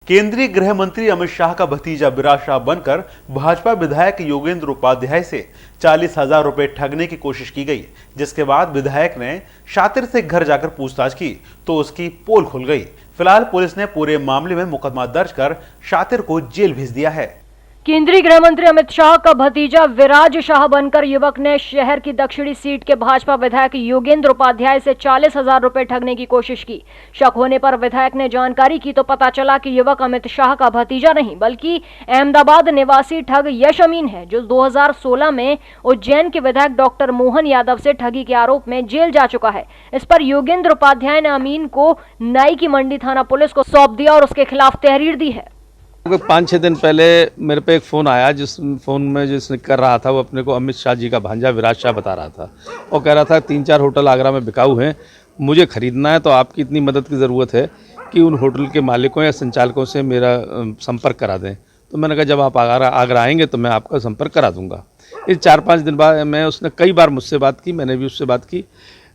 केंद्रीय गृह मंत्री अमित शाह का भतीजा विराज शाह बनकर भाजपा विधायक योगेंद्र उपाध्याय से 40,000 रुपए ठगने की कोशिश की गई, जिसके बाद विधायक ने शातिर से घर जाकर पूछताछ की तो उसकी पोल खुल गई। फिलहाल पुलिस ने पूरे मामले में मुकदमा दर्ज कर शातिर को जेल भेज दिया है। केंद्रीय गृह मंत्री अमित शाह का भतीजा विराज शाह बनकर युवक ने शहर की दक्षिणी सीट के भाजपा विधायक योगेंद्र उपाध्याय से 40,000 रुपए ठगने की कोशिश की। शक होने पर विधायक ने जानकारी की तो पता चला कि युवक अमित शाह का भतीजा नहीं बल्कि अहमदाबाद निवासी ठग यश अमीन है, जो 2016 में उज्जैन के विधायक डॉक्टर मोहन यादव से ठगी के आरोप में जेल जा चुका है। इस पर योगेंद्र उपाध्याय ने अमीन को नाई की मंडी थाना पुलिस को सौंप दिया और उसके खिलाफ तहरीर दी है। 5-6 दिन पहले मेरे पे एक फ़ोन आया, जिस फ़ोन में जिसने कर रहा था वो अपने को अमित शाह जी का भांजा विराज शाह बता रहा था और कह रहा था 3-4 होटल आगरा में बिकाऊ हैं, मुझे ख़रीदना है, तो आपकी इतनी मदद की ज़रूरत है कि उन होटल के मालिकों या संचालकों से मेरा संपर्क करा दें। तो मैंने कहा जब आप आगरा आएंगे तो मैं आपका संपर्क करा दूँगा। इस 4-5 दिन बाद मैं उसने कई बार मुझसे बात की, मैंने भी उससे बात की।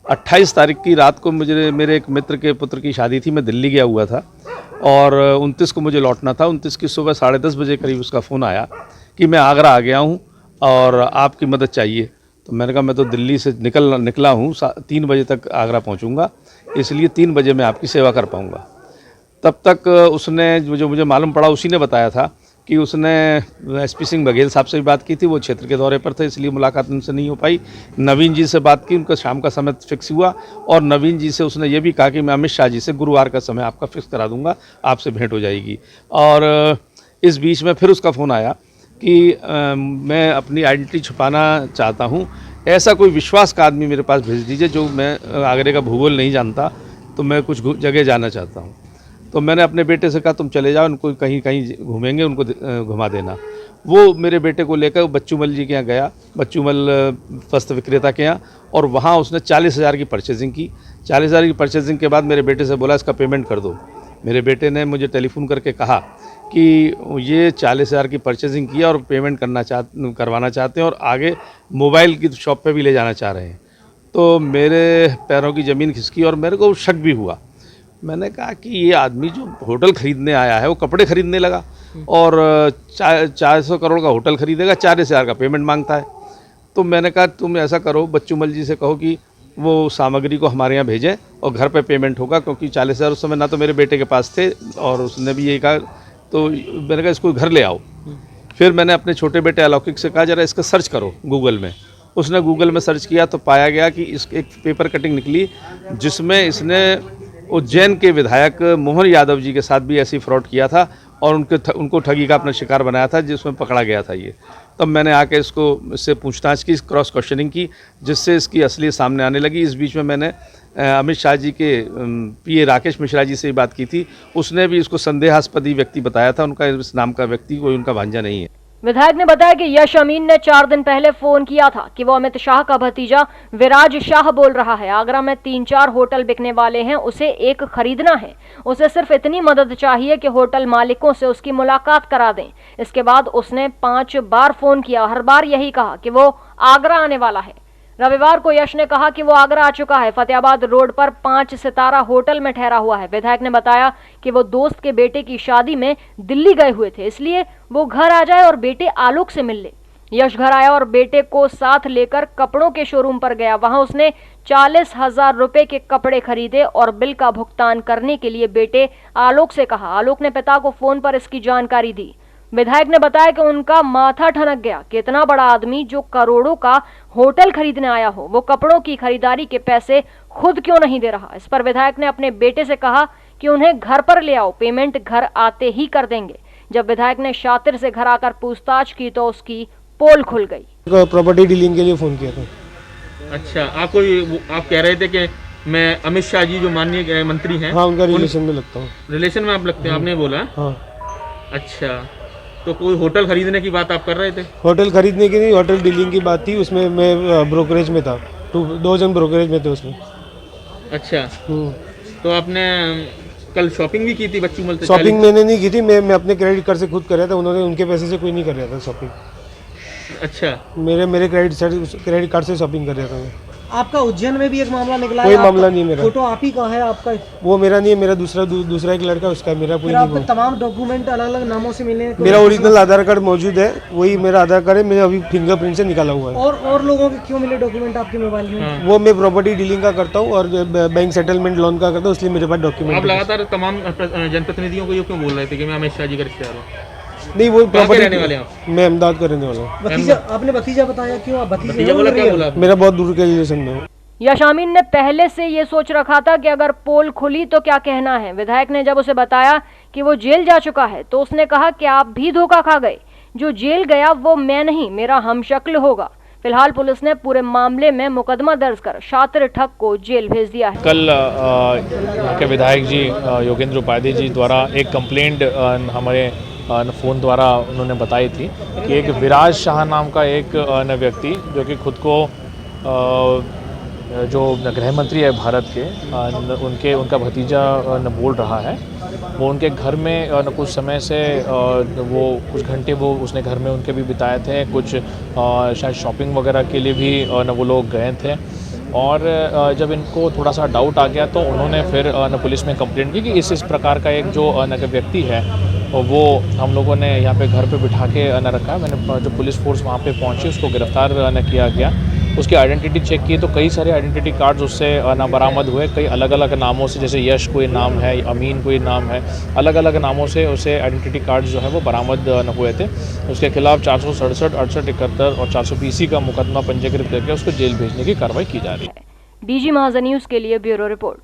28 तारीख की रात को मुझे मेरे एक मित्र के पुत्र की शादी थी, मैं दिल्ली गया हुआ था और 29 को मुझे लौटना था। 29 की सुबह 10:30 बजे करीब उसका फ़ोन आया कि मैं आगरा आ गया हूँ और आपकी मदद चाहिए। तो मैंने कहा मैं तो दिल्ली से निकला हूँ, 3 बजे तक आगरा पहुँचूँगा, इसलिए 3 बजे मैं आपकी सेवा कर पाऊँगा। तब तक उसने जो मुझे मालूम पड़ा उसी ने बताया था कि उसने एसपी सिंह बघेल साहब से भी बात की थी, वो क्षेत्र के दौरे पर थे इसलिए मुलाकात उनसे नहीं हो पाई। नवीन जी से बात की, उनका शाम का समय फिक्स हुआ और नवीन जी से उसने ये भी कहा कि मैं अमित शाह जी से गुरुवार का समय आपका फिक्स करा दूंगा, आपसे भेंट हो जाएगी। और इस बीच में फिर उसका फ़ोन आया कि मैं अपनी आइडेंटिटी छुपाना चाहता हूँ, ऐसा कोई विश्वास का आदमी मेरे पास भेज दीजिए, जो मैं आगरे का भूगोल नहीं जानता तो मैं कुछ जगह जाना चाहता हूँ। तो मैंने अपने बेटे से कहा तुम चले जाओ, उनको कहीं कहीं घूमेंगे, उनको घुमा देना। वो मेरे बेटे को लेकर बच्चूमल जी के यहाँ गया, बच्चूमल वस्त्र विक्रेता के यहाँ, और वहाँ उसने 40,000 की परचेजिंग की। 40,000 की परचेजिंग के बाद मेरे बेटे से बोला इसका पेमेंट कर दो। मेरे बेटे ने मुझे टेलीफोन करके कहा कि ये 40,000 की परचेजिंग की और पेमेंट करवाना चाहते हैं और आगे मोबाइल की शॉप पर भी ले जाना चाह रहे हैं। तो मेरे पैरों की ज़मीन खिसकी और मेरे को शक भी हुआ। मैंने कहा कि ये आदमी जो होटल खरीदने आया है वो कपड़े खरीदने लगा और 400 करोड़ का होटल खरीदेगा, 40,000 का पेमेंट मांगता है। तो मैंने कहा तुम ऐसा करो, बच्चूमल जी से कहो कि वो सामग्री को हमारे यहाँ भेजें और घर पे पेमेंट होगा, क्योंकि 40,000 उस समय ना तो मेरे बेटे के पास थे और उसने भी यही कहा। तो मैंने कहा इसको घर ले आओ। फिर मैंने अपने छोटे बेटे अलौकिक से कहा जरा इसका सर्च करो गूगल में। उसने गूगल में सर्च किया तो पाया गया कि इस एक पेपर कटिंग निकली जिसमें इसने उज्जैन के विधायक मोहन यादव जी के साथ भी ऐसी फ्रॉड किया था और उनको ठगी का अपना शिकार बनाया था, जिसमें पकड़ा गया था ये। तब मैंने आके इससे पूछताछ की, क्रॉस क्वेश्चनिंग की, जिससे इसकी असलियत सामने आने लगी। इस बीच में मैंने अमित शाह जी के पीए राकेश मिश्रा जी से बात की थी, उसने भी इसको संदेहास्पद व्यक्ति बताया था। उनका इस नाम का व्यक्ति कोई उनका भांजा नहीं है। विधायक ने बताया कि यश अमीन ने 4 दिन पहले फोन किया था कि वो अमित शाह का भतीजा विराज शाह बोल रहा है, आगरा में 3-4 होटल बिकने वाले हैं, उसे एक खरीदना है, उसे सिर्फ इतनी मदद चाहिए कि होटल मालिकों से उसकी मुलाकात करा दें। इसके बाद उसने 5 बार फोन किया, हर बार यही कहा कि वो आगरा आने वाला है। रविवार को यश ने कहा कि वो आगरा आ चुका है, फतेहाबाद रोड पर 5 सितारा होटल में ठहरा हुआ है। विधायक ने बताया कि वो दोस्त के बेटे की शादी में दिल्ली गए हुए थे, इसलिए वो घर आ जाए और बेटे आलोक से मिल ले। यश घर आया और बेटे को साथ लेकर कपड़ों के शोरूम पर गया। वहां उसने 40,000 रुपए के कपड़े खरीदे और बिल का भुगतान करने के लिए बेटे आलोक से कहा। आलोक ने पिता को फोन पर इसकी जानकारी दी। विधायक ने बताया कि उनका माथा ठनक गया कि इतना बड़ा आदमी जो करोड़ों का होटल खरीदने आया हो, वो कपड़ों की खरीदारी के पैसे खुद क्यों नहीं दे रहा। इस पर विधायक ने अपने बेटे से कहा कि उन्हें घर पर ले आओ, पेमेंट घर आते ही कर देंगे। जब विधायक ने शातिर से घर आकर पूछताछ की तो उसकी पोल खुल गई। प्रॉपर्टी डीलिंग के लिए फोन किया था। अच्छा, आप कह रहे थे कि मैं अमित शाह जी जो माननीय मंत्री हैं, हाँ, उनका रिलेशन में लगता हूँ। रिलेशन में आप लगते हैं, आपने बोला। हाँ। अच्छा, तो कोई होटल खरीदने की बात आप कर रहे थे? होटल खरीदने की नहीं, होटल डीलिंग की बात थी। उसमें मैं ब्रोकरेज में था, 2 जन ब्रोकरेज में थे उसमें। अच्छा, तो आपने कल शॉपिंग भी की थी बच्चूमल से? शॉपिंग मैंने नहीं की थी, मैं अपने क्रेडिट कार्ड से खुद कर रहा था, उन्होंने उनके पैसे से कोई नहीं कर रहा था शॉपिंग। अच्छा, मेरे क्रेडिट कार्ड से शॉपिंग कर रहा था मैं। आपका उज्जैन में भी एक मामला निकला कोई है, मामला नहीं मेरा। फोटो आप ही का है आपका? वो मेरा नहीं है, मेरा दूसरा एक लड़का, उसका है, मेरा कोई फिर नहीं। आपके तमाम डॉक्यूमेंट अलग अलग नामों से मिले हैं? मेरा ओरिजिनल आधार कार्ड मौजूद है, वही मेरा आधार कार्ड है, मैंने अभी फिंगरप्रिंट से निकाला हुआ है। और लोगों के क्यों मिले डॉक्यूमेंट आपके मोबाइल में? वो मैं प्रॉपर्टी डीलिंग का करता हूँ और बैंक सेटलमेंट लोन का करता हूँ, इसलिए मेरे पास आप डॉक्यूमेंट। लगातार तमाम जनप्रतिनिधियों को ये क्यों बोल रहे थे कि मैं अमित शाह जी का रिश्तेदार हूँ? नहीं, वो कहाँ के प्रॉपर्टी रहने वाले हैं आप? मैं अहमदाबाद का रहने वाला हूँ। भतीजा, आपने भतीजा बताया, क्यों आप भतीजा भतीजा बोला, क्या बोला? मेरा बहुत दूर के रिलेशन में हूँ। याशामीन ने पहले से ये सोच रखा था कि अगर पोल खुली तो क्या कहना है। विधायक ने जब उसे बताया कि वो जेल जा चुका है तो उसने कहा कि आप भी धोखा खा गए, जो जेल गया वो मैं नहीं, मेरा हमशक्ल होगा। फिलहाल पुलिस ने पूरे मामले में मुकदमा दर्ज कर शातिर ठग को जेल भेज दिया है। कल यहाँ के विधायक जी योगेंद्र उपाध्याय जी द्वारा एक कंप्लेंट हमारे फ़ोन द्वारा उन्होंने बताई थी कि एक विराज शाह नाम का एक व्यक्ति जो कि खुद को जो गृह मंत्री है भारत के उनका भतीजा बोल रहा है। वो उनके घर में कुछ समय से वो कुछ घंटे वो उसने घर में उनके भी बिताए थे, कुछ शायद शॉपिंग वगैरह के लिए भी वो लोग गए थे। और जब इनको थोड़ा सा डाउट आ गया तो उन्होंने फिर पुलिस में कंप्लेंट की कि इस प्रकार का एक जो व्यक्ति है वो हम लोगों ने यहाँ पे घर पे बिठा के रखा है। मैंने जो पुलिस फोर्स वहाँ पे पहुँची उसको गिरफ्तार किया गया, उसकी आइडेंटिटी चेक की तो कई सारे आइडेंटिटी कार्ड्स उससे बरामद हुए। कई अलग अलग नामों से, जैसे यश कोई नाम है, अमीन कोई नाम है, अलग अलग नामों से उसे आइडेंटिटी कार्ड्स जो है वो बरामद हुए थे। उसके खिलाफ 467, 68, 71 और 420 का मुकदमा पंजीकृत करके उसको जेल भेजने की कार्रवाई की जा रही है। डीजी महाजन न्यूज़ के लिए ब्यूरो रिपोर्ट।